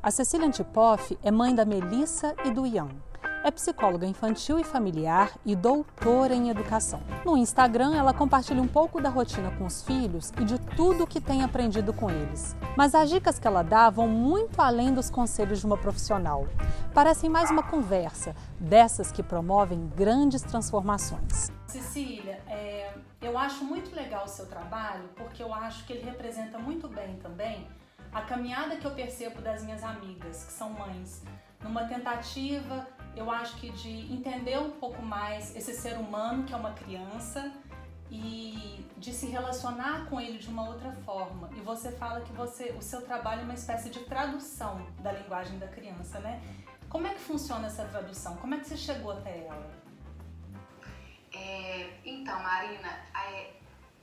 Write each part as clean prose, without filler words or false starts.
A Cecília Antipoff é mãe da Melissa e do Ian. É psicóloga infantil e familiar e doutora em educação. No Instagram, ela compartilha um pouco da rotina com os filhos e de tudo o que tem aprendido com eles. Mas as dicas que ela dá vão muito além dos conselhos de uma profissional. Parecem mais uma conversa, dessas que promovem grandes transformações. Cecília, eu acho muito legal o seu trabalho, porque eu acho que ele representa muito bem também a caminhada que eu percebo das minhas amigas, que são mães, numa tentativa, eu acho que de entender um pouco mais esse ser humano que é uma criança e de se relacionar com ele de uma outra forma. E você fala que o seu trabalho é uma espécie de tradução da linguagem da criança, né? Como é que funciona essa tradução? Como é que você chegou até ela? Então, Marina,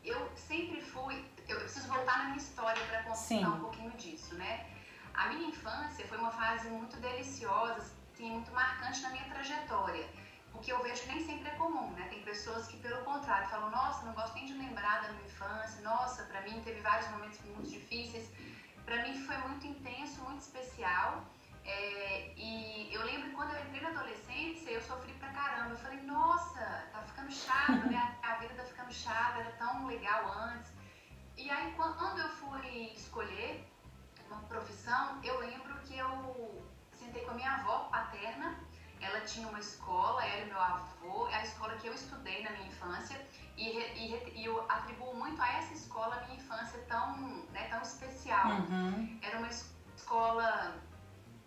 eu sempre fui... Eu preciso voltar na minha história para contar um pouquinho disso, né? A minha infância foi uma fase muito deliciosa, assim, muito marcante na minha trajetória. O que eu vejo nem sempre é comum, né? Tem pessoas que, pelo contrário, falam: nossa, não gosto nem de lembrar da minha infância, nossa, para mim teve vários momentos muito difíceis. Para mim foi muito intenso, muito especial. E eu lembro que quando eu entrei na adolescência, eu sofri pra caramba. Eu falei: nossa, tá ficando chato, né? A vida tá ficando chata, era tão legal antes. E aí, quando eu fui escolher uma profissão, eu lembro que eu sentei com a minha avó paterna. Ela tinha uma escola, ela e meu avô, é a escola que eu estudei na minha infância, e eu atribuo muito a essa escola a minha infância tão especial. Era uma escola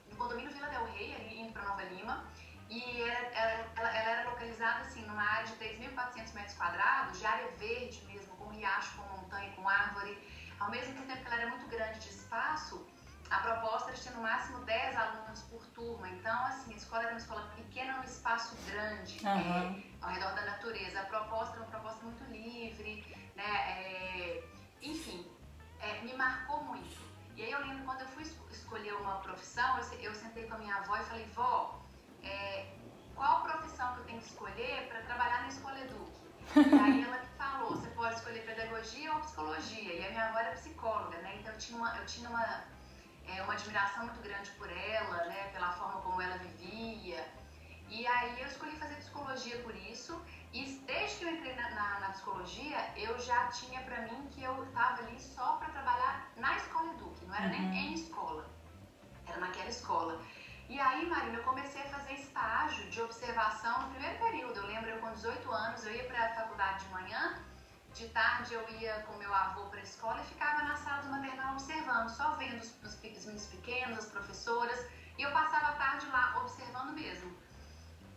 no condomínio Vila Del Rey, ali indo para Nova Lima, e ela era localizada assim, numa área de 3.400 metros quadrados, de área verde mesmo, com riacho, com montanha, com árvore. Ao mesmo tempo que ela era muito grande de espaço, a proposta era de ter no máximo 10 alunos por turma. Então, assim, a escola era uma escola pequena num espaço grande, ao redor da natureza. A proposta era uma proposta muito livre, né? Enfim, me marcou muito. E aí eu lembro quando eu fui escolher uma profissão, eu sentei com a minha avó e falei: vó, qual profissão que eu tenho que escolher para trabalhar na Escola Eduque? E aí ela que falou: você pode escolher pedagogia ou psicologia. E a minha avó era psicóloga, né? Então eu tinha uma admiração muito grande por ela, né? Pela forma como ela vivia. E aí eu escolhi fazer psicologia por isso. E desde que eu entrei na psicologia, eu já tinha pra mim que eu estava ali só para trabalhar na Escola Eduque. Não era nem em escola, era naquela escola. E aí, Marina, eu comecei a fazer estágio de observação no primeiro período. Eu lembro, eu com 18 anos, eu ia para a faculdade de manhã, de tarde eu ia com meu avô para a escola e ficava na sala do maternal observando, só vendo os meninos pequenos, as professoras, e eu passava a tarde lá observando mesmo.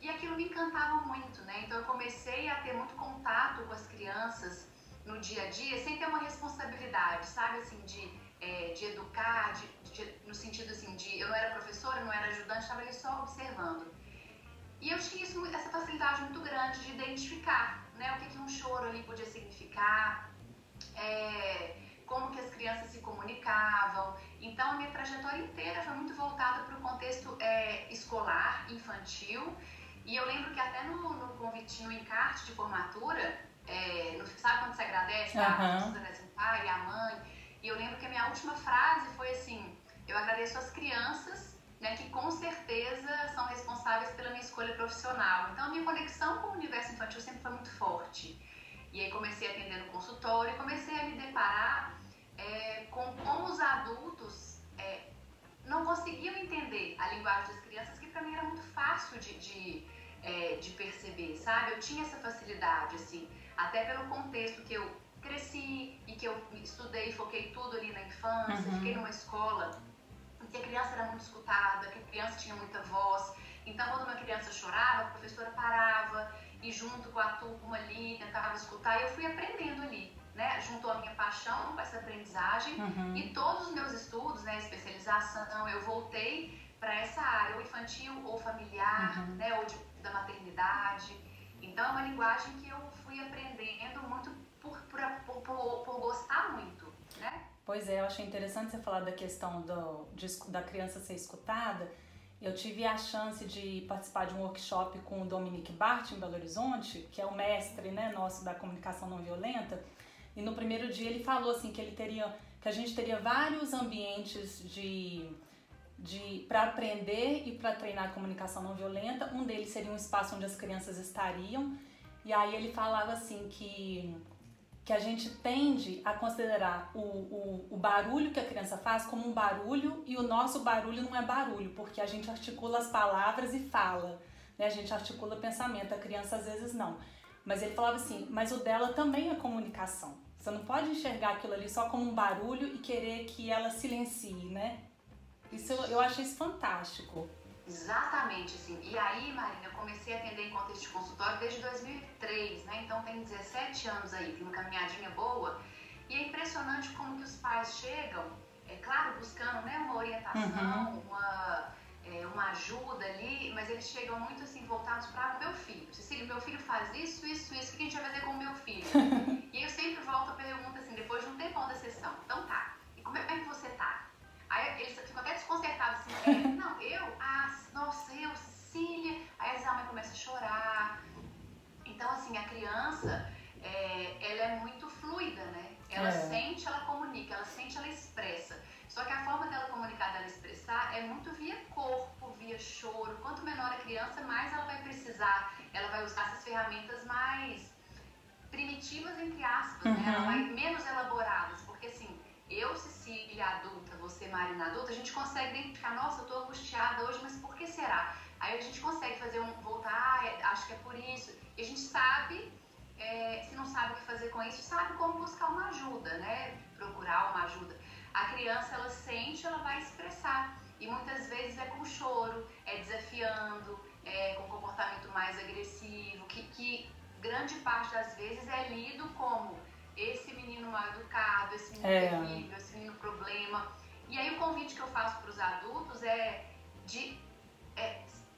E aquilo me encantava muito, né? Então eu comecei a ter muito contato com as crianças no dia a dia, sem ter uma responsabilidade, sabe, assim, de educar, no sentido assim, eu não era professora, não era ajudante, estava ali só observando. E eu tinha essa facilidade muito grande de identificar, né, o que um choro ali podia significar, como que as crianças se comunicavam. Então a minha trajetória inteira foi muito voltada para o contexto escolar, infantil. E eu lembro que até no convite, no encarte de formatura, sabe quando você agradece, você agradece o pai e a mãe? E eu lembro que a minha última frase foi assim: eu agradeço as crianças, né, que com certeza são responsáveis pela minha escolha profissional. Então a minha conexão com o universo infantil sempre foi muito forte. E aí comecei a atender no consultório e comecei a me deparar com como os adultos não conseguiam entender a linguagem das crianças, que para mim era muito fácil de perceber, sabe? Eu tinha essa facilidade, assim, até pelo contexto que eu cresci e que eu estudei, foquei tudo ali na infância, fiquei numa escola em que a criança era muito escutada, que a criança tinha muita voz. Então, quando uma criança chorava, a professora parava e junto com a turma ali tentava escutar, e eu fui aprendendo ali, né? Juntou a minha paixão com essa aprendizagem e todos os meus estudos, né, especialização, eu voltei para essa área, ou infantil, ou familiar, né, ou da maternidade. Então, é uma linguagem que eu fui aprendendo muito por gostar muito, né? Pois é, eu achei interessante você falar da questão da criança ser escutada. Eu tive a chance de participar de um workshop com o Dominique Bart em Belo Horizonte, que é o mestre, né, nosso da comunicação não violenta. E no primeiro dia ele falou assim que a gente teria vários ambientes de para aprender e para treinar a comunicação não violenta. Um deles seria um espaço onde as crianças estariam. E aí ele falava assim que a gente tende a considerar o barulho que a criança faz como um barulho, e o nosso barulho não é barulho, porque a gente articula as palavras e fala, né? A gente articula pensamento, a criança às vezes não. Mas ele falava assim, mas o dela também é comunicação. Você não pode enxergar aquilo ali só como um barulho e querer que ela silencie, né? Isso eu achei isso fantástico. Exatamente, assim. E aí, Marina, eu comecei a atender em contexto de consultório desde 2003, né? Então tem 17 anos aí, tem uma caminhadinha boa. E é impressionante como que os pais chegam, é claro, buscando, né, uma orientação, uma ajuda ali, mas eles chegam muito assim, voltados para o meu filho. Cecília, meu filho faz isso, isso, isso, o que a gente vai fazer com o meu filho? E eu sempre volto a pergunta assim, depois de um tempão da sessão, então tá, e como é que você tá? Aí eles ficam até desconcertados assim, não, nossa, Cecília. Aí a mãe começa a chorar. Então, assim, a criança, ela é muito fluida, né? Ela sente, ela comunica, ela sente, ela expressa. Só que a forma dela comunicar, dela expressar, é muito via corpo, via choro. Quanto menor a criança, mais ela vai precisar, ela vai usar essas ferramentas mais primitivas, entre aspas, né? Ela vai menos elaboradas, porque assim, eu, Cecília, adulta, você, Marina, adulta, a gente consegue identificar, nossa, eu tô angustiada hoje, mas por que será? Aí a gente consegue fazer voltar, acho que é por isso. E a gente sabe, se não sabe o que fazer com isso, sabe como buscar uma ajuda, né? Procurar uma ajuda. A criança, ela sente, ela vai expressar. E muitas vezes é com choro, é desafiando, com comportamento mais agressivo, que grande parte das vezes é lido como esse menino mal educado, esse menino terrível, esse menino problema. E aí o convite que eu faço para os adultos é de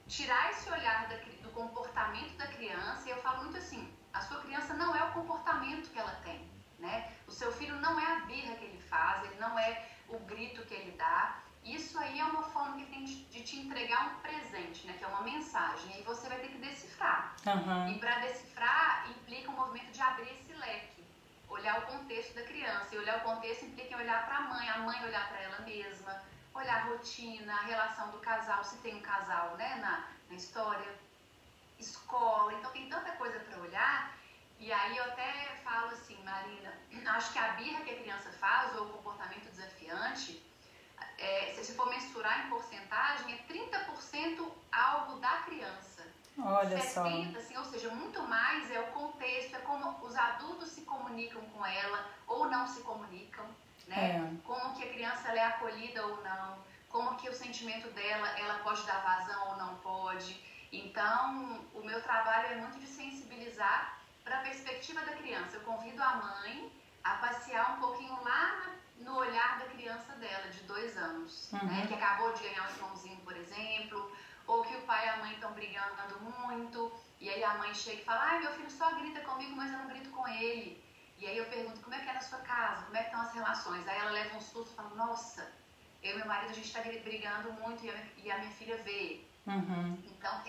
tirar esse olhar do comportamento da criança. E eu falo muito assim, a sua criança não é o comportamento que ela tem, né? O seu filho não é a birra que ele faz, ele não é o grito que ele dá. Isso aí é uma forma que ele tem de te entregar um presente, né? Que é uma mensagem. E você vai ter que decifrar. E para decifrar implica um movimento de abrir esse leque. Olhar o contexto da criança. E olhar o contexto implica em olhar para a mãe olhar para ela mesma, olhar a rotina, a relação do casal, se tem um casal, né, na história, escola. Então tem tanta coisa para olhar. E aí eu até falo assim, Marina, acho que a birra que a criança faz, ou o comportamento desafiante, se for mensurar em porcentagem, é 30% algo da criança. Olha 70%, só. Assim, ou seja, muito mais é o contexto, é como os adultos se comunicam com ela ou não se comunicam, né? Como que a criança ela é acolhida ou não, como que o sentimento dela, ela pode dar vazão ou não pode. Então, o meu trabalho é muito de sensibilizar para a perspectiva da criança. Eu convido a mãe a passear um pouquinho lá no olhar da criança dela, de 2 anos, né? Que acabou de ganhar um irmãozinho, por exemplo, ou que o pai e a mãe estão brigando muito, e aí a mãe chega e fala, ai, meu filho só grita comigo, mas eu não grito com ele. E aí eu pergunto, como é que é na sua casa? Como é que estão as relações? Aí ela leva um susto e fala, nossa, eu e meu marido, a gente está brigando muito e a minha filha vê. Então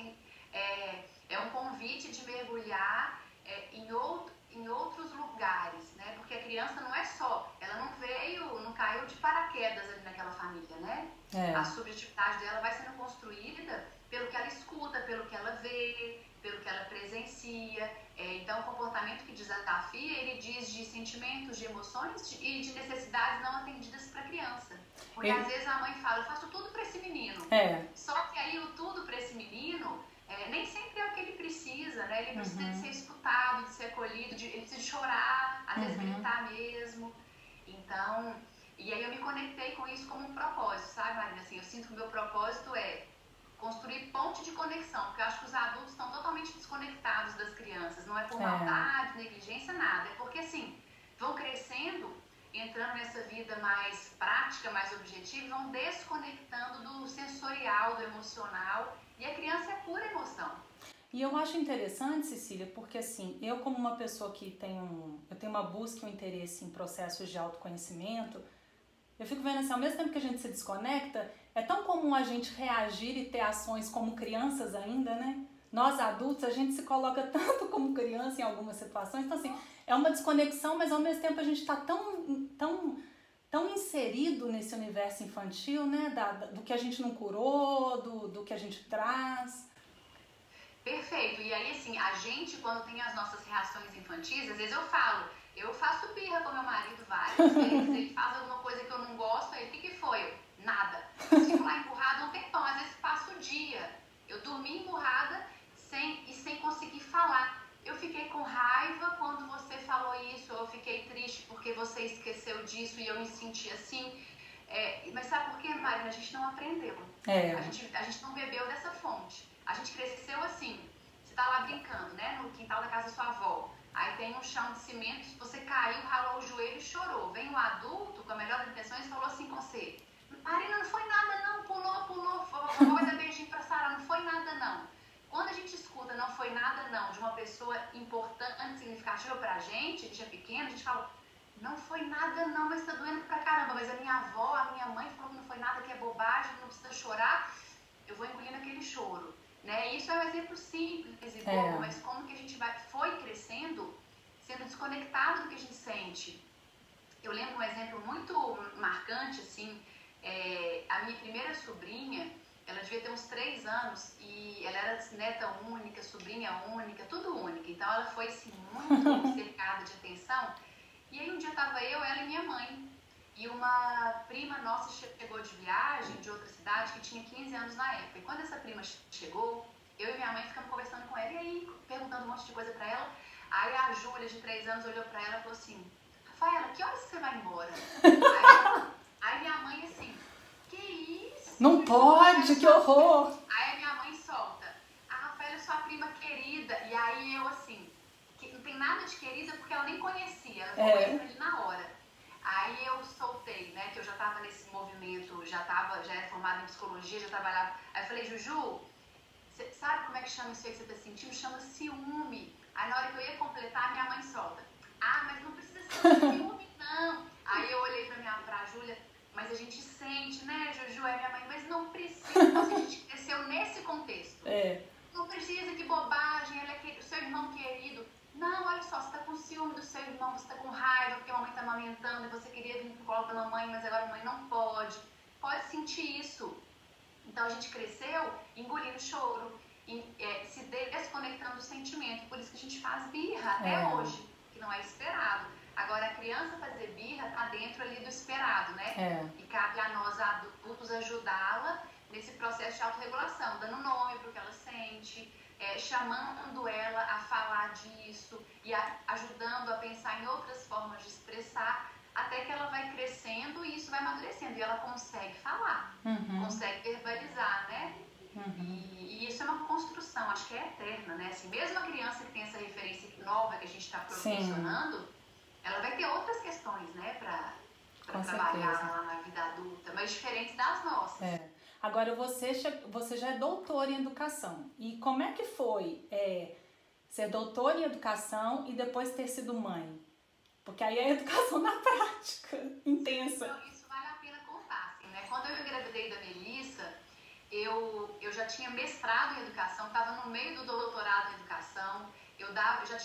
é um convite de mergulhar em outros lugares, né? Porque a criança não é só, ela não caiu de paraquedas ali naquela família, né? A subjetividade dela vai sendo construída pelo que ela escuta, pelo que ela vê, pelo que ela presencia. Então, o comportamento que desafia, ele diz de sentimentos, de emoções e de necessidades não atendidas para a criança. Porque às vezes a mãe fala, eu faço tudo para esse menino. Só que aí o tudo para esse menino nem sempre é o que ele precisa, né? Ele precisa de ser escutado, de ser acolhido, ele precisa de chorar, às vezes gritar mesmo. Então, e aí eu me conectei com isso como um propósito, sabe, Marina? Assim, eu sinto que o meu propósito é construir ponte de conexão, porque eu acho que os adultos estão totalmente desconectados das crianças. Não é por maldade, negligência, nada. É porque, assim, vão crescendo, entrando nessa vida mais prática, mais objetiva, e vão desconectando do sensorial, do emocional. E a criança é pura emoção. E eu acho interessante, Cecília, porque assim, eu como uma pessoa que eu tenho uma busca e um interesse em processos de autoconhecimento, eu fico vendo assim, ao mesmo tempo que a gente se desconecta, é tão comum a gente reagir e ter ações como crianças ainda, né? Nós adultos, a gente se coloca tanto como criança em algumas situações, então assim, é uma desconexão, mas ao mesmo tempo a gente está tão tão inserido nesse universo infantil, né? Do que a gente não curou, do que a gente traz. Perfeito. E aí, assim, a gente, quando tem as nossas reações infantis, às vezes eu faço birra com meu marido várias vezes, ele faz alguma coisa que eu não gosto, aí o que foi? Nada. Eu fico lá emburrada um tempão, às vezes passo o dia. Eu dormi emburrada sem conseguir falar. Eu fiquei com raiva quando você falou isso, eu fiquei triste porque você esqueceu disso e eu me senti assim. Mas sabe por quê, Marina? A gente não aprendeu. A gente não bebeu dessa fonte. A gente cresceu assim. Você tá lá brincando, né? No quintal da casa da sua avó. Aí tem um chão de cimento, você caiu, ralou o joelho e chorou. Vem um adulto com a melhor das intenções e falou assim com você: Marina, não foi nada não, pulou, vai dar beijinho pra Sara, não foi nada não. Quando a gente escuta não foi nada não de uma pessoa importante, significativa pra gente, a gente é pequeno, a gente fala, não foi nada não, mas tá doendo pra caramba. Mas a minha avó, a minha mãe falou que não foi nada, que é bobagem, não precisa chorar. Eu vou engolindo aquele choro. Né? Isso é um exemplo simples e bobo, mas como que a gente foi crescendo, sendo desconectado do que a gente sente. Eu lembro um exemplo muito marcante, assim, a minha primeira sobrinha, ela devia ter uns 3 anos e ela era neta única, sobrinha única, tudo única. Então ela foi assim, muito cercada de atenção. E aí um dia estava eu, ela e minha mãe. E uma prima nossa chegou de viagem de outra cidade que tinha 15 anos na época. E quando essa prima chegou, eu e minha mãe ficamos conversando com ela e aí perguntando um monte de coisa pra ela. Aí a Júlia, de 3 anos, olhou pra ela e falou assim, Rafaela, que horas você vai embora? Aí minha mãe assim, que isso? Não pode, que horror! Aí a minha mãe solta, a Rafaela é sua prima querida. E aí eu assim, que não tem nada de querida porque ela nem conhecia, ela foi conhecendo ali na hora. Aí eu soltei, né, que eu já estava nesse movimento, já era formada em psicologia, já trabalhava. Aí eu falei, Juju, você sabe como é que chama isso aí que você está sentindo? Chama ciúme. Aí na hora que eu ia completar, minha mãe solta, mas não precisa ser ciúme, não. Aí eu olhei pra Júlia, mas a gente sente, né, Juju? Aí minha mãe, mas não precisa, então, a gente cresceu nesse contexto. Não precisa, que bobagem, ela é o seu irmão querido. Não, olha só, você tá com ciúme do seu irmão, você tá com raiva porque a mamãe tá amamentando e você queria vir pro colo da mamãe, mas agora a mamãe não pode. Pode sentir isso. Então a gente cresceu engolindo choro, se desconectando do sentimento. Por isso que a gente faz birra até hoje, que não é esperado. Agora a criança fazer birra tá dentro ali do esperado, né? E cabe a nós adultos ajudá-la nesse processo de autorregulação, dando nome pro que ela sente, chamando ela a falar disso e ajudando a pensar em outras formas de expressar, até que ela vai crescendo e isso vai amadurecendo e ela consegue falar, consegue verbalizar, né? E isso é uma construção, acho que é eterna, né? Assim, mesmo a criança que tem essa referência nova que a gente está proporcionando, ela vai ter outras questões, né, para trabalhar lá na vida adulta, mas diferentes das nossas. Agora, você já é doutora em educação. E como é que foi ser doutora em educação e depois ter sido mãe? Porque aí é educação na prática, intensa. Então, isso vale a pena contar, assim, né? Quando eu engravidei da Melissa, eu já tinha mestrado em educação, estava no meio do doutorado em educação. Eu já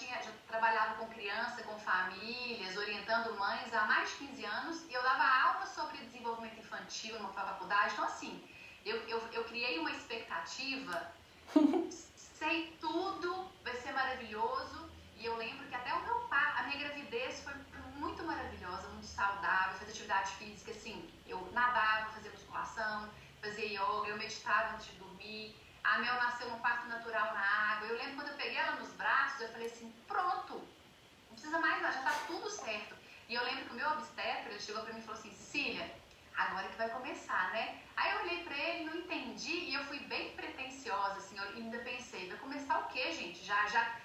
trabalhava com criança, com famílias, orientando mães há mais de 15 anos. E eu dava aula sobre desenvolvimento infantil numa faculdade. Então, assim, eu criei uma expectativa, sei tudo, vai ser maravilhoso. E eu lembro que até o meu pai, a minha gravidez foi muito maravilhosa, muito saudável, fazia atividade física, assim, eu nadava, fazia musculação, fazia yoga, eu meditava antes de dormir. A Mel nasceu num parto natural na água. Eu lembro quando eu peguei ela nos braços, eu falei assim, pronto, não precisa mais nada, já tá tudo certo. E eu lembro que o meu obstetra, ele chegou pra mim e falou assim, Cecília, agora que vai começar, né? Aí eu olhei pra ele, não entendi, e eu fui bem pretensiosa, assim, eu ainda pensei, vai começar o quê, gente?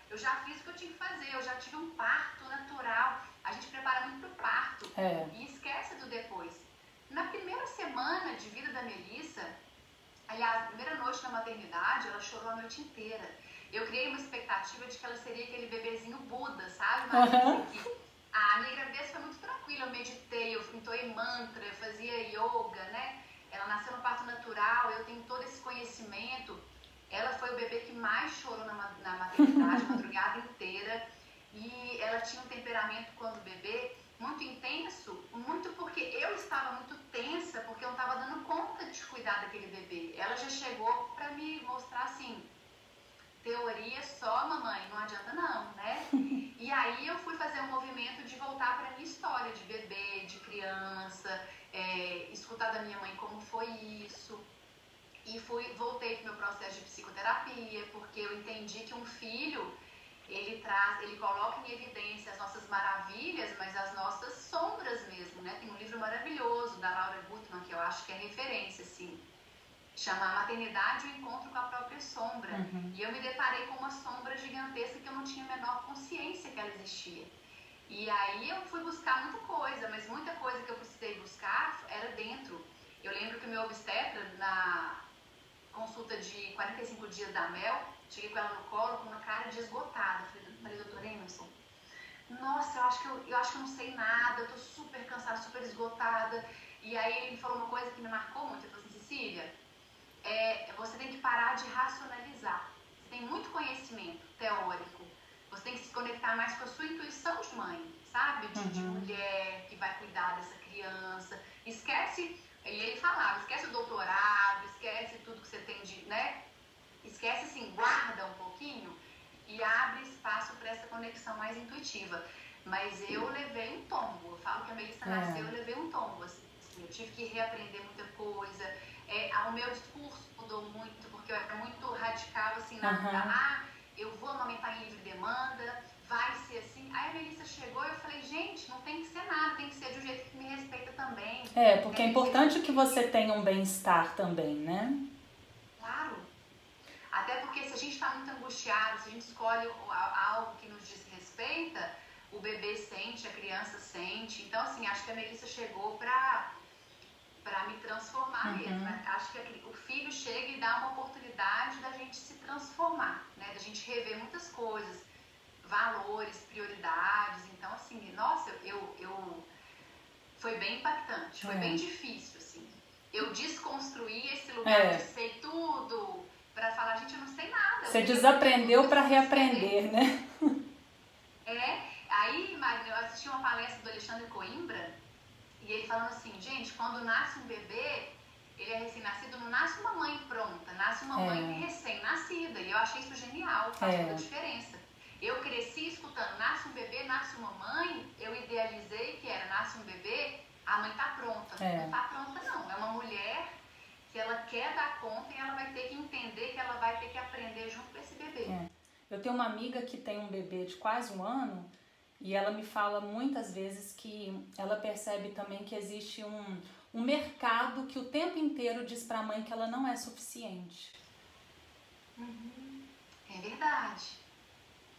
Eu já fiz o que eu tinha que fazer, eu já tive um parto natural. A gente prepara muito pro parto e esquece do depois. Na primeira semana de vida da Melissa, aliás, na primeira noite da maternidade, ela chorou a noite inteira. Eu criei uma expectativa de que ela seria aquele bebezinho Buda, sabe? Mas a minha gravidez foi muito tranquila, eu meditei, eu entoei mantra, eu fazia yoga, né? Ela nasceu no parto natural, eu tenho todo esse conhecimento. Ela foi o bebê que mais chorou na maternidade, a madrugada inteira. E ela tinha um temperamento, quando bebê, muito intenso, muito porque eu estava muito tensa, porque eu não estava dando conta de cuidar daquele bebê. Ela já chegou para me mostrar assim, teoria só, mamãe, não adianta não, né? E aí eu fui fazer um movimento de voltar para minha história de bebê, de criança, escutar da minha mãe como foi isso. E voltei para o meu processo de psicoterapia, porque eu entendi que um filho, ele coloca em evidência as nossas maravilhas, mas as nossas sombras mesmo, né? Tem um livro maravilhoso da Laura Gutman, que eu acho que é referência, assim, chama Maternidade e o Encontro com a Própria Sombra. E eu me deparei com uma sombra gigantesca que eu não tinha a menor consciência que ela existia. E aí eu fui buscar muita coisa, mas muita coisa que eu precisei buscar era dentro. Eu lembro que o meu obstetra, na consulta de 45 dias da Mel, cheguei com ela no colo com uma cara de esgotada. Falei, doutor Emerson, nossa, eu acho que eu não sei nada, eu tô super cansada, super esgotada. E aí ele me falou uma coisa que me marcou muito. Ele falou assim, Cecília, você tem que parar de racionalizar. Você tem muito conhecimento teórico. Você tem que se conectar mais com a sua intuição de mãe, sabe? De mulher que vai cuidar dessa criança. Esquece, e ele falava, esquece o doutorado, esquece tudo que você tem de, né? Esquece assim, guarda um pouquinho e abre espaço para essa conexão mais intuitiva. Mas eu levei um tombo. Eu falo que a Melissa nasceu, eu levei um tombo. Assim, eu tive que reaprender muita coisa. O meu discurso mudou muito, porque eu era muito radical, assim, eu vou amamentar em livre demanda, vai ser assim. Aí a Melissa chegou e eu falei, gente, não tem que ser nada, tem que ser de um jeito que me respeita também. Porque é importante que você tenha um bem-estar também, né? Claro. Até porque se a gente está muito angustiado, se a gente escolhe algo que nos desrespeita, o bebê sente, a criança sente. Então, assim, acho que a Melissa chegou para me transformar mesmo. Acho que o filho chega e dá uma oportunidade da gente se transformar, né? Da gente rever muitas coisas, valores, prioridades. Então, assim, nossa, foi bem impactante, foi bem difícil, assim. Eu desconstruí esse lugar de sei tudo, para falar, gente, eu não sei nada. Você desaprendeu para reaprender, né? Aí, Marina, eu assisti uma palestra do Alexandre Coimbra, e ele falando assim, gente, quando nasce um bebê, ele é recém-nascido, não nasce uma mãe pronta, nasce uma mãe recém-nascida. E eu achei isso genial, faz toda a diferença. Eu cresci escutando, nasce um bebê, nasce uma mãe, eu idealizei que era, nasce um bebê, a mãe tá pronta. Não tá pronta não, é uma mulher que ela quer dar conta e ela vai ter que entender que ela vai ter que aprender junto com esse bebê. Eu tenho uma amiga que tem um bebê de quase 1 ano, e ela me fala muitas vezes que ela percebe também que existe um mercado que o tempo inteiro diz para a mãe que ela não é suficiente. É verdade.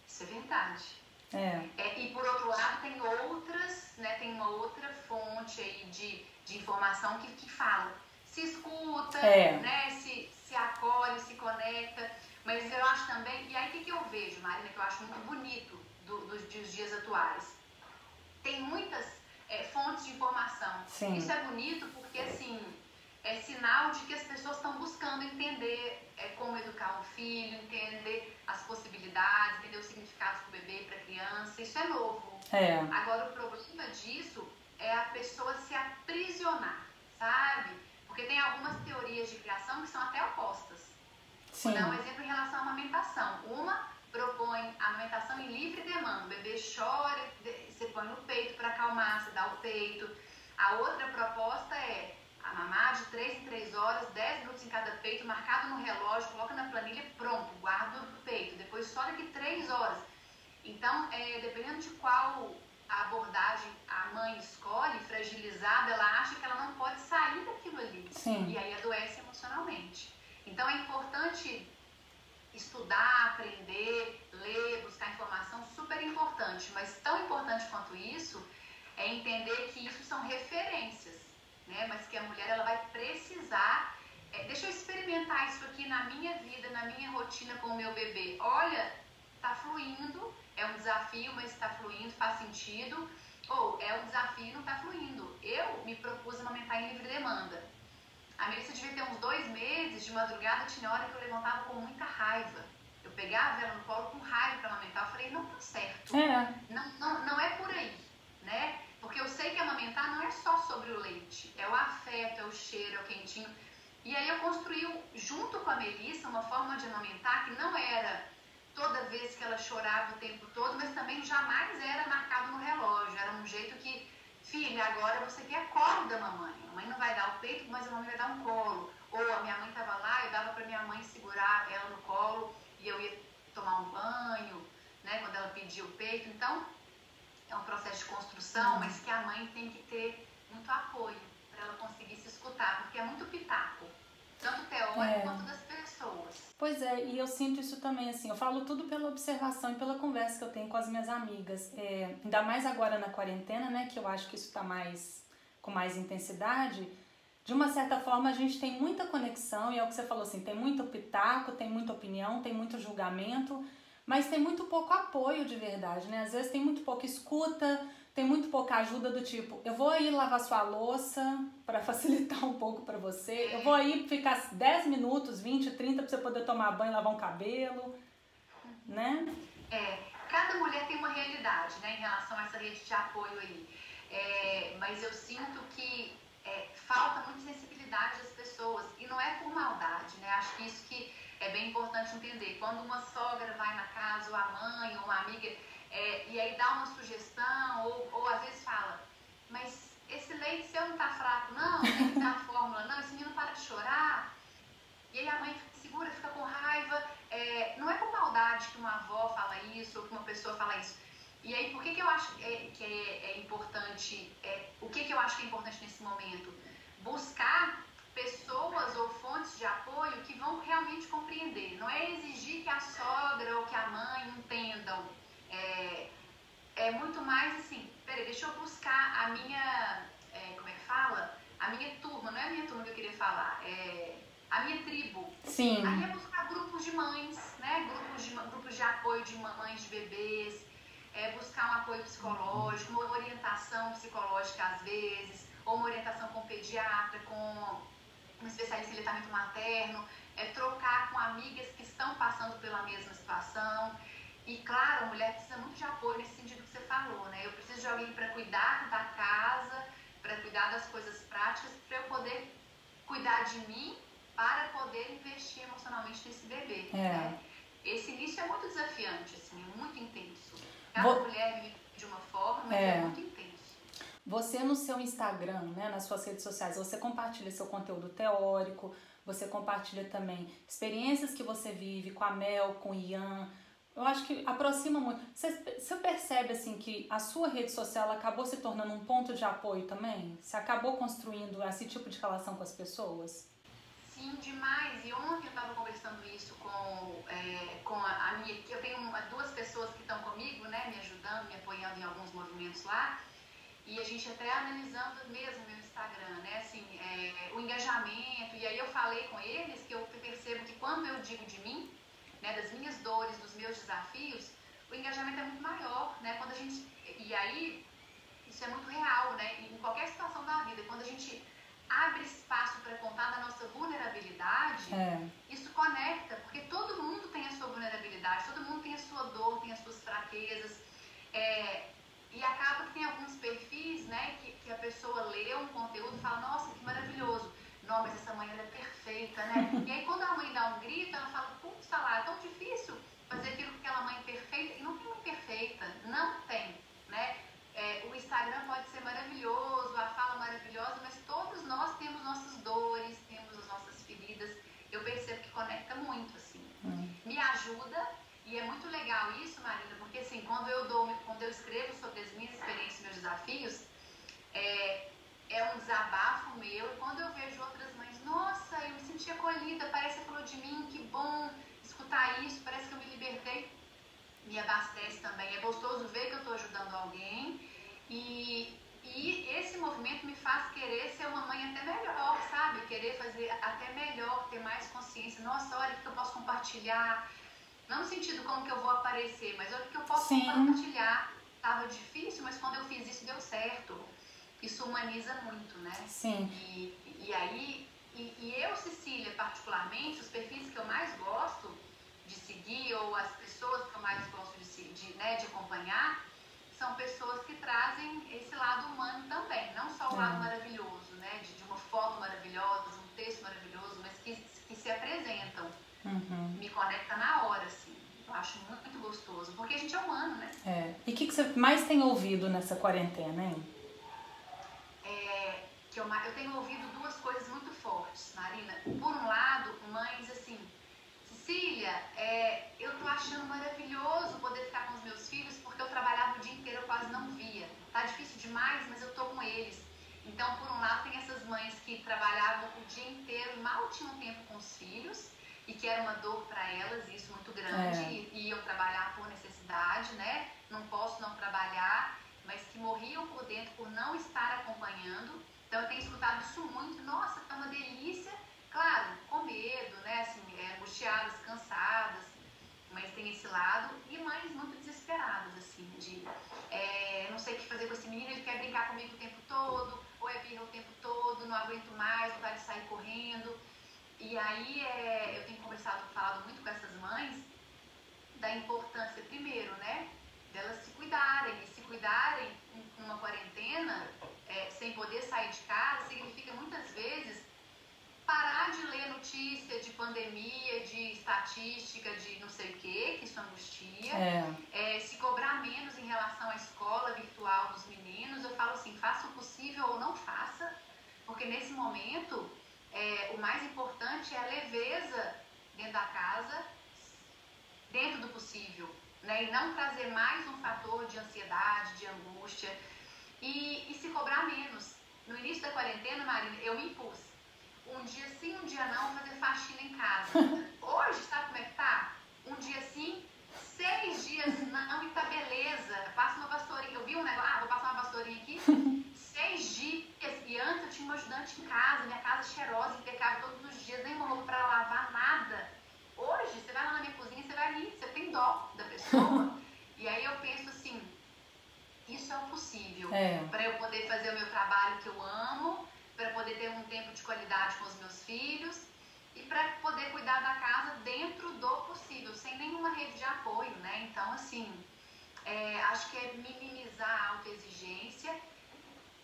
Isso é verdade. E por outro lado tem outras, né, tem uma outra fonte aí de informação que fala, se escuta, né, se acolhe, se conecta. Mas eu acho também, e aí o que eu vejo, Marina, que eu acho muito bonito dos dias atuais. Tem muitas fontes de informação. Sim. Isso é bonito porque, assim, é sinal de que as pessoas estão buscando entender como educar um filho, entender as possibilidades, entender os significados para o bebê, para a criança. Isso é novo. Agora, o problema disso é a pessoa se aprisionar, sabe? Porque tem algumas teorias de criação que são até opostas. Sim. Vou dar um exemplo em relação à amamentação. Uma propõe a amamentação em livre demanda. O bebê chora, você põe no peito para acalmar, você dá o peito. A outra proposta é amamar de 3 em 3 horas, 10 minutos em cada peito, marcado no relógio, coloca na planilha, pronto, guarda o peito. Depois só daqui 3 horas. Então, dependendo de qual abordagem a mãe escolhe, fragilizada, ela acha que ela não pode sair daquilo ali. Sim. E aí adoece emocionalmente. Então, é importante estudar, aprender, ler, buscar informação, super importante. Mas tão importante quanto isso é entender que isso são referências, né? Mas que a mulher ela vai precisar, deixa eu experimentar isso aqui na minha vida, na minha rotina com o meu bebê. Olha, tá fluindo, é um desafio, mas está fluindo, faz sentido. Ou é um desafio e não está fluindo. Eu me propus amamentar em livre demanda. A Melissa devia ter uns 2 meses, de madrugada tinha hora que eu levantava com muita raiva. Eu pegava ela no colo com raiva para amamentar. Eu falei, não tá certo. Não é por aí, né? Porque eu sei que amamentar não é só sobre o leite, é o afeto, é o cheiro, é o quentinho. E aí eu construí, junto com a Melissa, uma forma de amamentar que não era toda vez que ela chorava o tempo todo, mas também jamais era marcado no relógio. Era um jeito que, filha, agora você quer colo da mamãe. A mãe não vai dar o peito, mas a mamãe vai dar um colo. Ou a minha mãe estava lá, eu dava para minha mãe segurar ela no colo e eu ia tomar um banho, né, quando ela pedia o peito. Então, é um processo de construção, mas que a mãe tem que ter muito apoio para ela conseguir se escutar, porque é muito pitaco, tanto teórico quanto das pessoas. Pois é, e eu sinto isso também, assim, eu falo tudo pela observação e pela conversa que eu tenho com as minhas amigas, ainda mais agora na quarentena, né, que eu acho que isso tá com mais intensidade. De uma certa forma a gente tem muita conexão, e é o que você falou, assim, tem muito pitaco, tem muita opinião, tem muito julgamento, mas tem muito pouco apoio de verdade, né? Às vezes tem muito pouca escuta, tem muito pouca ajuda do tipo, eu vou aí lavar sua louça para facilitar um pouco para você, eu vou aí ficar 10 minutos, 20, 30 para você poder tomar banho, lavar um cabelo, né? Cada mulher tem uma realidade, né, em relação a essa rede de apoio aí. Mas eu sinto que falta muita sensibilidade das pessoas, e não é por maldade, né? Acho que isso que é bem importante entender. Quando uma sogra vai na casa, ou a mãe, ou uma amiga, e aí dá uma sugestão, ou às vezes fala, mas esse leite seu não tá fraco, não, tem que dar a fórmula, não, esse menino para de chorar. E aí a mãe segura, fica com raiva. Não é por maldade que uma avó fala isso, ou que uma pessoa fala isso. E aí, por que eu acho que é importante, o que eu acho que é importante nesse momento? Buscar pessoas ou fontes de apoio que vão realmente compreender. Não é exigir que a sogra ou que a mãe entendam. É muito mais assim, peraí, deixa eu buscar a minha, como é que fala? A minha turma, não é a minha turma que eu queria falar, a minha tribo. Sim. Aí é buscar grupos de mães, né? Grupos de apoio de mães de bebês, buscar um apoio psicológico, uma orientação psicológica às vezes, ou uma orientação com um pediatra, com um especialista em aleitamento materno, trocar com amigas que estão passando pela mesma situação. E claro, a mulher precisa muito de apoio nesse sentido que você falou, né? Eu preciso de alguém para cuidar da casa, para cuidar das coisas práticas, para eu poder cuidar de mim, para poder investir emocionalmente nesse bebê. Né? Esse início é muito desafiante, assim, é muito intenso. Cada mulher vive de uma forma, mas é muito intenso. Você no seu Instagram, né, nas suas redes sociais, você compartilha seu conteúdo teórico, você compartilha também experiências que você vive com a Mel, com o Ian. Eu acho que aproxima muito. Você percebe assim que a sua rede social acabou se tornando um ponto de apoio também? Você acabou construindo esse tipo de relação com as pessoas? Sim, demais. E ontem eu estava conversando isso com a minha... Eu tenho duas pessoas que estão comigo, né, me ajudando, me apoiando em alguns movimentos lá. E a gente até analisando mesmo meu Instagram, né, assim, o engajamento. E aí eu falei com eles que eu percebo que quando eu digo de mim, né, das minhas dores, dos meus desafios, o engajamento é muito maior, né, quando a gente... E aí, isso é muito real, né, em qualquer situação da vida, quando a gente abre espaço para contar da nossa vulnerabilidade, isso conecta, porque todo mundo tem a sua vulnerabilidade, todo mundo tem a sua dor, tem as suas fraquezas, e acaba que tem alguns perfis, né, que a pessoa lê um conteúdo e fala, nossa, que maravilhoso, não, mas essa mãe ela é perfeita, né, e aí quando a mãe dá um grito, ela fala, putz, tá lá, é tão difícil fazer aquilo com aquela mãe perfeita, e não tem mãe perfeita, não tem, né. O Instagram pode ser maravilhoso, a fala maravilhosa, mas todos nós temos nossas dores, temos as nossas feridas. Eu percebo que conecta muito, assim. Me ajuda, e é muito legal isso, Marina, porque assim, quando eu escrevo sobre as minhas experiências e meus desafios, é um desabafo meu, e quando eu vejo outras mães, nossa, eu me senti acolhida, parece que falou de mim, que bom escutar isso, parece que eu me libertei. Me abastece também, é gostoso ver que eu estou ajudando alguém, e esse movimento me faz querer ser uma mãe até melhor, sabe? Querer fazer até melhor, ter mais consciência. Nossa, olha o que eu posso compartilhar, não no sentido como que eu vou aparecer, mas olha o que eu posso compartilhar. Estava difícil, mas quando eu fiz isso deu certo. Isso humaniza muito, né? Sim. E aí, eu, Cecília, particularmente, os perfis que eu mais gosto de seguir, ou as pessoas que eu mais gosto de acompanhar, são pessoas que trazem esse lado humano também, não só o lado maravilhoso, né, de uma foto maravilhosa, de um texto maravilhoso, mas que se apresentam. Me conecta na hora, assim. Eu acho muito gostoso, porque a gente é humano, né? E o que você mais tem ouvido nessa quarentena, hein? Eu tenho ouvido duas coisas muito fortes, Marina. Por um lado, mães assim, Cecília, eu tô achando maravilhoso poder ficar com os meus filhos, porque eu trabalhava o dia inteiro, eu quase não via. Tá difícil demais, mas eu tô com eles. Então, por um lado, tem essas mães que trabalhavam o dia inteiro e mal tinham tempo com os filhos, e que era uma dor para elas, isso muito grande, e iam trabalhar por necessidade, né? Não posso não trabalhar, mas que morriam por dentro por não estar acompanhando. Então eu tenho escutado isso muito, nossa, tá uma delícia, claro, com medo, né? Assim, angustiadas, cansadas, mas tem esse lado, e mães muito desesperadas, assim, de não sei o que fazer com esse menino, ele quer brincar comigo o tempo todo, ou é birra o tempo todo, não aguento mais, vontade de sair correndo. E aí eu tenho falado muito com essas mães da importância, primeiro, né, delas se cuidarem. E se cuidarem em uma quarentena, sem poder sair de casa, significa muitas vezes parar de ler notícia de pandemia, de estatística, de não sei o que isso angustia. Se cobrar menos em relação à escola virtual dos meninos. Eu falo assim, faça o possível ou não faça, porque nesse momento o mais importante é a leveza dentro da casa, dentro do possível, né? E não trazer mais um fator de ansiedade, de angústia, e se cobrar menos. No início da quarentena, Marina, eu me impus. Um dia sim, um dia não, fazer faxina em casa. Hoje, sabe como é que tá? Um dia sim, 6 dias não, e tá beleza. Passa uma vassourinha. Eu vi um negócio, vou passar uma vassourinha aqui. 6 dias. E antes eu tinha uma ajudante em casa, minha casa cheirosa, impecável todos os dias, nem uma roupa pra lavar, nada. Hoje, você vai lá na minha cozinha, você vai rir, você tem dó da pessoa. E aí eu penso assim, isso é o possível. Para eu poder fazer o meu trabalho que eu amo, para poder ter um tempo de qualidade com os meus filhos e para poder cuidar da casa dentro do possível, sem nenhuma rede de apoio, né? Então, assim, acho que é minimizar a autoexigência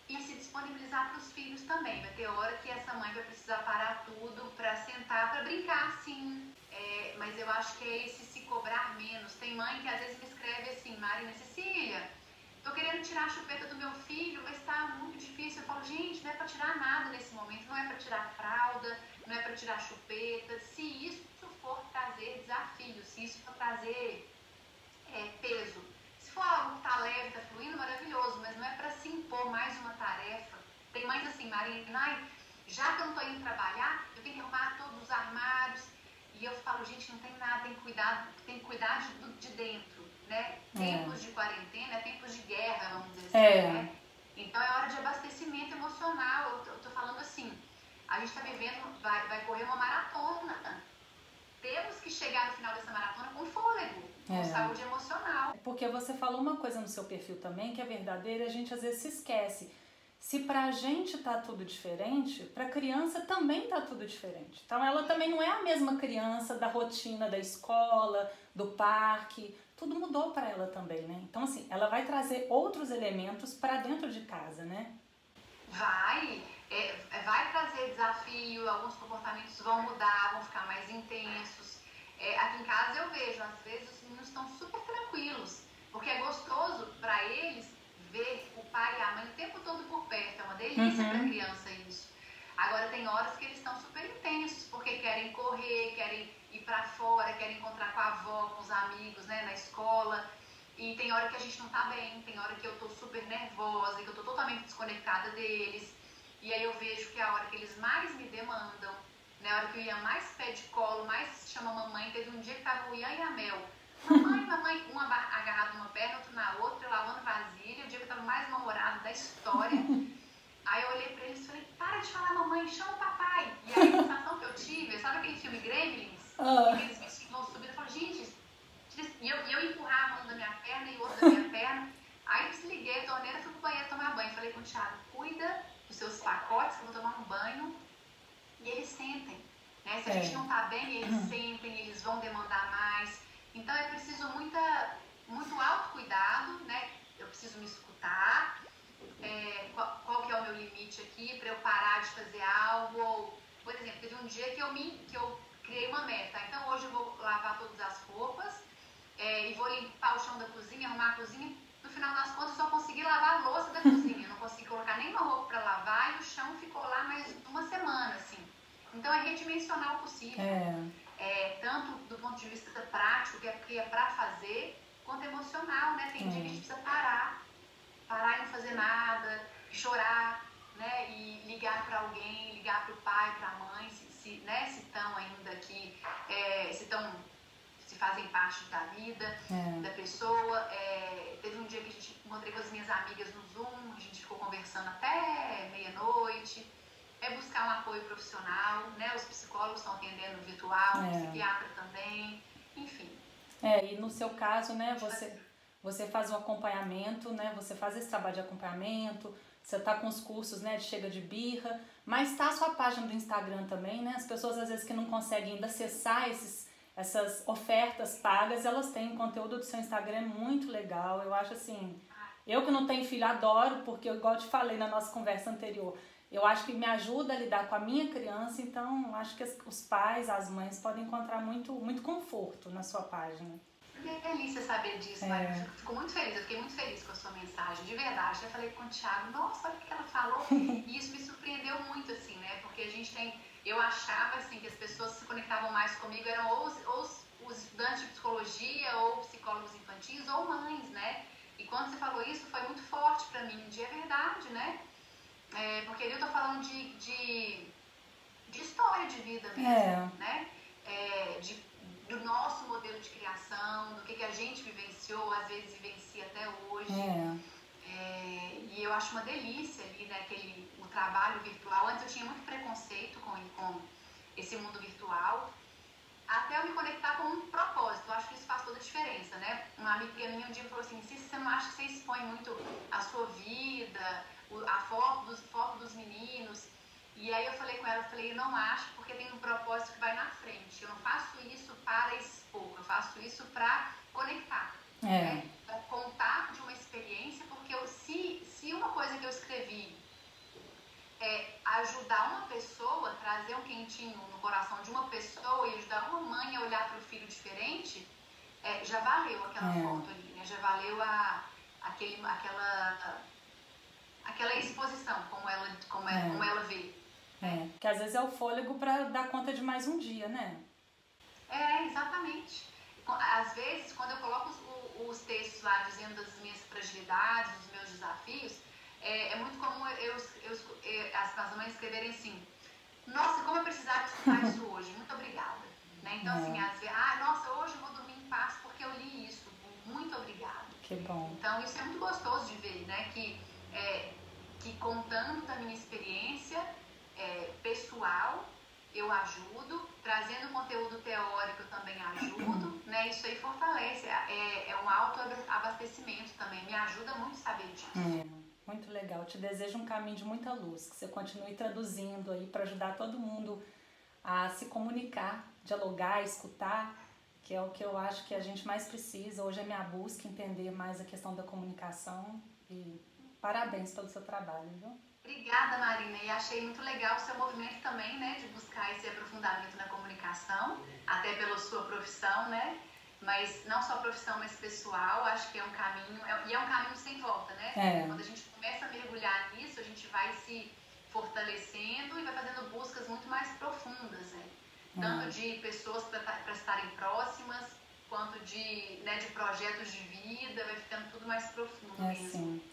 e se disponibilizar para os filhos também. Vai ter hora que essa mãe vai precisar parar tudo para sentar, para brincar, sim. Mas eu acho que é esse se cobrar menos. Tem mãe que às vezes me escreve assim, Marina, Cecília, tô querendo tirar a chupeta do meu filho, mas tá muito difícil. Eu falo, gente, não é para tirar nada nesse momento, não é para tirar fralda, não é para tirar chupeta. Se isso for trazer desafio, se isso for trazer peso, se for algo que tá leve, tá fluindo, maravilhoso, mas não é para se impor mais uma tarefa. Tem mães assim, Marina, já que eu não tô indo trabalhar, eu tenho que arrumar todos os armários. E eu falo, gente, não tem nada, tem que cuidar de dentro, né? Tempos de quarentena é tempos de guerra, vamos dizer assim, né? Então é hora de abastecimento emocional. Eu tô falando assim, a gente tá vivendo, vai correr uma maratona. Temos que chegar no final dessa maratona com fôlego, com saúde emocional. Porque você falou uma coisa no seu perfil também que é verdadeira e a gente às vezes se esquece. Se pra gente tá tudo diferente, pra criança também tá tudo diferente. Então ela também não é a mesma criança da rotina da escola, do parque. Tudo mudou pra ela também, né? Então assim, ela vai trazer outros elementos pra dentro de casa, né? Vai trazer desafio, alguns comportamentos vão mudar, vão ficar mais intensos. Aqui em casa eu vejo, às vezes os meninos estão super tranquilos, porque é gostoso pra eles ver o pai e a mãe o tempo todo por perto, é uma delícia para a criança isso. Agora tem horas que eles estão super intensos, porque querem correr, querem ir para fora, querem encontrar com a avó, com os amigos, né, na escola. E tem hora que a gente não tá bem, tem hora que eu tô super nervosa, que eu tô totalmente desconectada deles. E aí eu vejo que é a hora que eles mais me demandam, né, a hora que o Ian mais pede colo, mais chama mamãe. Teve um dia que tava o Ian e a Mel. Mamãe, um agarrado numa perna, outro na outra, eu lavando vasilha, o dia que eu tava mais mal-humorada da história. Aí eu olhei pra eles e falei, para de falar mamãe, chama o papai. E aí a sensação que eu tive, sabe aquele filme Gremlins? Aqueles bichinhos vão subindo, eu falo, gente, e eu empurrava um da minha perna e o outro da minha perna. Aí desliguei a torneira, fui pro banheiro tomar banho. Falei com o Thiago, cuida dos seus pacotes, que eu vou tomar um banho. E eles sentem, né? Se a gente não tá bem, eles sentem, eles vão demandar mais. Então é preciso muito autocuidado, né? Eu preciso me escutar, qual que é o meu limite aqui para eu parar de fazer algo. Ou, por exemplo, teve um dia que eu criei uma meta. Então hoje eu vou lavar todas as roupas e vou limpar o chão da cozinha, arrumar a cozinha. No final das contas, eu só consegui lavar a louça da cozinha. Eu não consegui colocar nenhuma roupa para lavar e o chão ficou lá mais uma semana, assim. Então é redimensionar o possível. Tanto do ponto de vista prático, que é para fazer, quanto emocional, né? Tem dia que a gente precisa parar e não fazer nada, chorar, né? E ligar para alguém, ligar para o pai, para a mãe, se estão ainda aqui, se fazem parte da vida da pessoa. Teve um dia que a gente encontrei com as minhas amigas no Zoom, a gente ficou conversando até meia-noite. Buscar um apoio profissional, né? Os psicólogos estão atendendo virtual, o psiquiatra também, enfim. E no seu caso, né, você faz o acompanhamento, né? Você faz esse trabalho de acompanhamento, você tá com os cursos, né, de Chega de Birra, mas tá a sua página do Instagram também, né? As pessoas às vezes que não conseguem ainda acessar essas ofertas pagas, elas têm o conteúdo do seu Instagram muito legal. Eu acho assim, eu que não tenho filho adoro, porque igual eu te falei na nossa conversa anterior, eu acho que me ajuda a lidar com a minha criança, então acho que os pais, as mães podem encontrar muito, muito conforto na sua página. É delícia saber disso, Maria. Eu fiquei muito feliz com a sua mensagem, de verdade. Eu falei com o Thiago, nossa, olha o que ela falou. E isso me surpreendeu muito, assim, né? Porque eu achava, assim, que as pessoas se conectavam mais comigo, eram ou os estudantes de psicologia, ou psicólogos infantis, ou mães, né? E quando você falou isso, foi muito forte pra mim. De verdade, né? Porque eu tô falando de história de vida mesmo, né? Do nosso modelo de criação, do que a gente vivenciou, às vezes vivencia até hoje. E eu acho uma delícia ali, né, o trabalho virtual. Antes eu tinha muito preconceito com esse mundo virtual, até eu me conectar com um propósito. Eu acho que isso faz toda a diferença, né? Uma amiga minha um dia falou assim, se você não acha que você expõe muito a sua vida, a foto dos meninos. E aí eu falei com ela, eu não acho, porque tem um propósito que vai na frente. Eu não faço isso para expor, eu faço isso para conectar, né? Para contar de uma experiência, porque se uma coisa que eu escrevi ajudar uma pessoa, trazer um quentinho no coração de uma pessoa e ajudar uma mãe a olhar para o filho diferente, já valeu aquela foto ali, né? Já valeu aquela exposição, como ela vê. Que às vezes é o fôlego para dar conta de mais um dia, né? Exatamente. Às vezes, quando eu coloco os textos lá dizendo das minhas fragilidades, dos meus desafios, é muito comum as mães escreverem assim, nossa, como eu precisava escutar isso hoje, muito obrigada. Né? Então, assim, às vezes, nossa, hoje eu vou dormir em paz porque eu li isso, muito obrigada. Que bom. Então, isso é muito gostoso de ver, né? Que contando da minha experiência pessoal, eu ajudo, trazendo conteúdo teórico eu também ajudo, né? Isso aí fortalece, um autoabastecimento também, me ajuda muito saber disso. Muito legal, te desejo um caminho de muita luz, que você continue traduzindo aí para ajudar todo mundo a se comunicar, dialogar, escutar, que é o que eu acho que a gente mais precisa. Hoje é minha busca, entender mais a questão da comunicação e parabéns pelo seu trabalho, viu? Obrigada, Marina, e achei muito legal o seu movimento também, né, de buscar esse aprofundamento na comunicação, até pela sua profissão, né, mas não só profissão, mas pessoal, acho que é um caminho, e é um caminho sem volta, né, quando a gente começa a mergulhar nisso, a gente vai se fortalecendo e vai fazendo buscas muito mais profundas, né, tanto de pessoas para estarem próximas, quanto de projetos de vida, vai ficando tudo mais profundo mesmo. Sim.